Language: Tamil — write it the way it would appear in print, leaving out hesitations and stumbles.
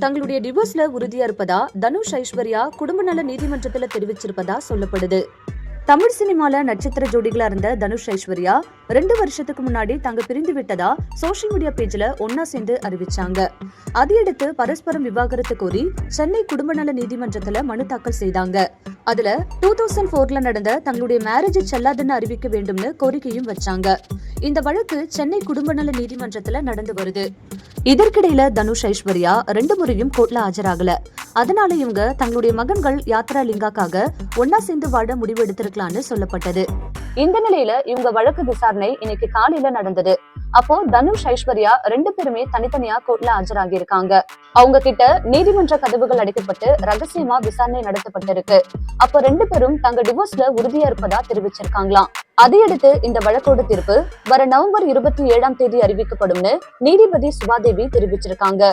தங்களுடைய டிவோர்ஸ்ல உறுதியா இருப்பதா தனுஷ் ஐஸ்வர்யா குடும்ப நல நீதிமன்றத்துல தெரிவிச்சிருப்பதா சொல்லப்படுது. தமிழ் சினிமால நட்சத்திர ஜோடிகளா இருந்த தனுஷ் ஐஸ்வர்யா 2 வருஷத்துக்கு முன்னாடி தாங்க பிரிந்து விட்டதா சோசியல் மீடியா பேஜ்ல ஒன்னா சேர்ந்து அறிவிச்சாங்க. அதையடுத்து பரஸ்பரம் விவாகரத்து கோரி சென்னை குடும்ப நல நீதிமன்றத்துல மனு தாக்கல் செய்தாங்க. அதுல 2004ல நடந்த தங்களுடைய மேரேஜ் செல்லாதுன்னு அறிவிக்க வேண்டும்னு கோரிக்கையும் வச்சாங்க. இந்த வழக்கு சென்னை குடும்ப நல நீதிமன்றத்துல நடந்து வருது. இதற்கிடையில தனுஷ் ஐஸ்வர்யா 2 முறையும் கோர்ட்ல ஆஜராகல. அதனால இவங்க தங்களுடைய மகன்கள் யாத்ரா லிங்காக்காக ஒன்னா சேர்ந்து வாழ முடிவு எடுத்திருக்கலாம்னு சொல்லப்பட்டது. இந்த நிலையில இவங்க வழக்கு விசாரணை இன்னைக்கு காலையில நடந்தது. அப்போ தனுஷ் ஐஸ்வர்யா 2 பேருமே தனித்தனியா கோர்ட்ல ஆஜராகி இருக்காங்க. அவங்க கிட்ட நீதிமன்ற கதவுகள் அடைக்கப்பட்டு ரகசியமா விசாரணை நடத்தப்பட்டிருக்கு. அப்போ 2 பேரும் தங்க டிவோர்ஸ்ல உறுதியா இருப்பதா தெரிவிச்சிருக்காங்களாம். அதையடுத்து இந்த வழக்கோட தீர்ப்பு வர நவம்பர் 27ஆம் தேதி அறிவிக்கப்படும்னு நீதிபதி சுபாதேவி தெரிவிச்சிருக்காங்க.